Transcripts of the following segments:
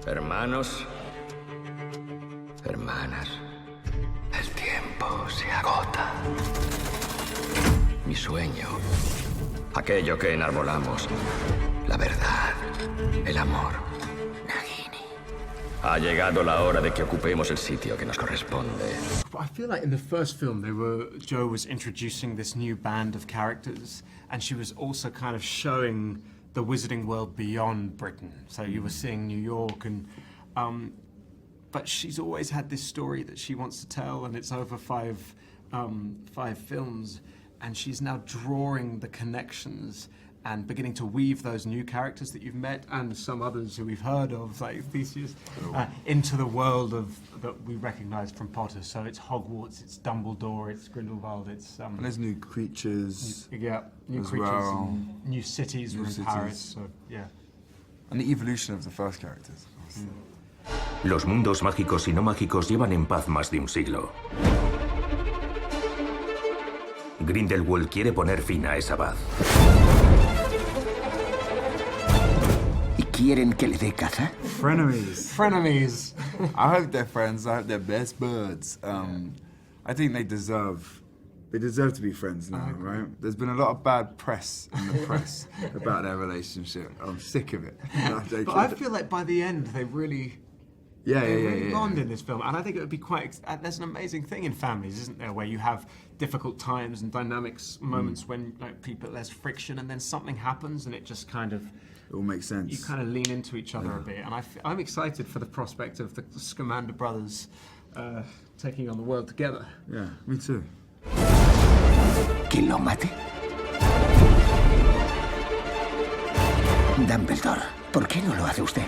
Hermanos, hermanas, el tiempo se agota. Mi sueño, aquello que enarbolamos, la verdad, el amor. Nagini. Ha llegado la hora de que ocupemos el sitio que nos corresponde. I feel like in the first film, Joe was introducing this new band of characters, and she was also kind of showing the wizarding world beyond Britain. So you were seeing New York, and but she's always had this story that she wants to tell, and it's over five films, and she's now drawing the connections and beginning to weave those new characters that you've met and some others who we've heard of, like Theseus, into the world that we recognise from Potter. So it's Hogwarts, it's Dumbledore, it's Grindelwald, it's... and there's new creatures. New creatures, well. And new cities in Paris, so, yeah. And the evolution of the first characters. Los mundos mágicos y no mágicos llevan en paz más de un siglo. Grindelwald quiere poner fin a esa paz. ¿Quieren que le dé caza? Frenemies. Frenemies. I hope they're friends. I hope they're best buds. I think they deserve to be friends now, right? There's been a lot of bad press in the press about their relationship. I'm sick of it. But I feel like by the end, they really... They bond in this film, and I think it would be quite... There's an amazing thing in families, isn't there, where you have difficult times and dynamics, moments when there's friction, and then something happens, and it just kind of... It all makes sense. You kind of lean into each other a bit, and I'm excited for the prospect of the Scamander brothers taking on the world together. Yeah, me too. ¿Que lo mate? Dumbledore, ¿por qué no lo hace usted?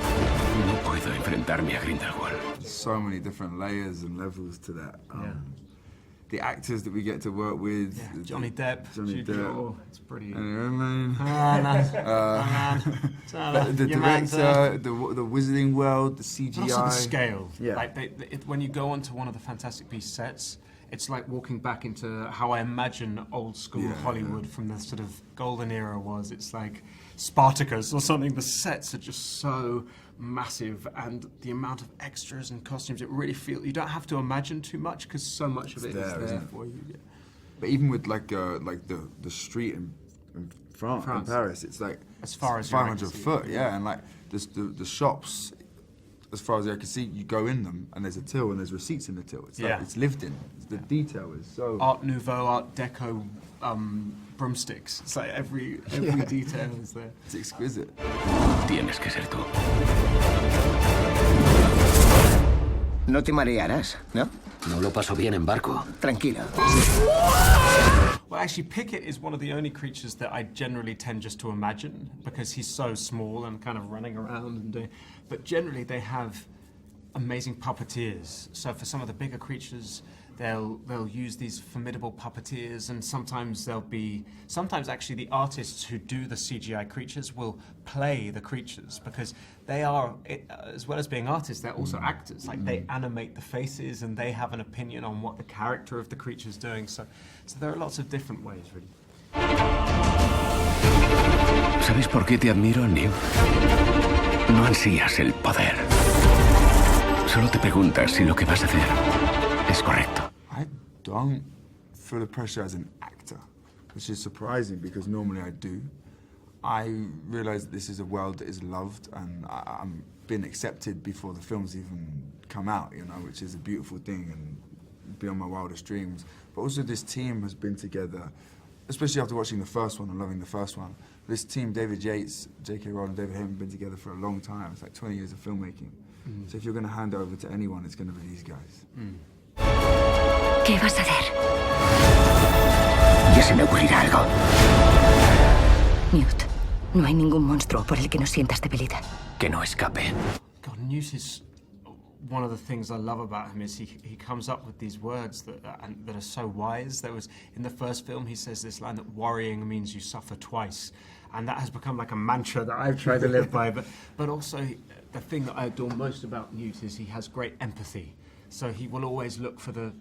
No puedo enfrentarme a Grindelwald. So many different layers and levels to that. The actors that we get to work with. Yeah, Johnny Depp. It's pretty... Redmayne. The director, the Wizarding World, the CGI. Also the scale. Yeah. Like when you go onto one of the Fantastic Beasts sets, it's like walking back into how I imagine old school Hollywood from the sort of golden era was. It's like Spartacus or something. The sets are just so massive, and the amount of extras and costumes, it really feels... You don't have to imagine too much because so much of it is there for you. Yeah. But even with like the street in France, in Paris, it's like as far as 500 foot, and like the shops, as far as I can see, you go in them and there's a till and there's receipts in the till. It's like it's lived in. The detail is so... Art Nouveau, Art Deco broomsticks. It's like every detail is there. It's exquisite. Tienes que ser tú. No te marearás, ¿no? No lo paso bien en barco. Tranquilo. Well, actually, Pickett is one of the only creatures that I generally tend just to imagine because he's so small and kind of running around and doing... But generally, they have amazing puppeteers. So for some of the bigger creatures, they'll use these formidable puppeteers, and sometimes actually the artists who do the CGI creatures will play the creatures because they are, as well as being artists, they're also actors. Like they animate the faces and they have an opinion on what the character of the creature is doing. So there are lots of different ways, really. ¿Sabes por qué te admiro, Newt? No ansías el poder. Solo te preguntas si lo que vas a hacer es correcto. I don't feel the pressure as an actor, which is surprising because normally I do. I realise that this is a world that is loved, and I'm been accepted before the films even come out, which is a beautiful thing and beyond my wildest dreams. But also this team has been together, especially after watching the first one and loving the first one. This team, David Yates, J.K. Rowling, David Heyman, have been together for a long time. It's like 20 years of filmmaking. So if you're going to hand over to anyone, it's going to be these guys. ¿Qué vas a hacer? Ya se me ocurrirá algo. Newt, no hay ningún monstruo por el que no sientas debilidad. Que no escape. God, Newt is... One of the things I love about him is he comes up with these words that are so wise. In the first film, he says this line that worrying means you suffer twice. And that has become like a mantra that I've tried to live by. But also, the thing that I adore most about Newt is he has great empathy. So he will always look for the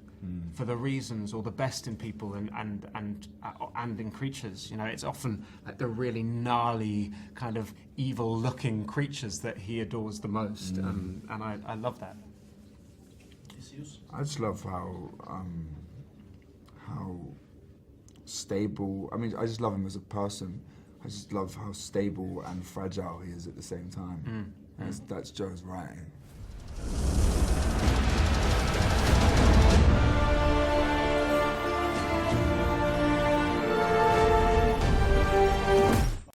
for the reasons or the best in people and in creatures. You know, it's often like the really gnarly, kind of evil-looking creatures that he adores the most, and I love that. I just love how stable. I mean, I just love him as a person. I just love how stable and fragile he is at the same time. That's Joe's writing.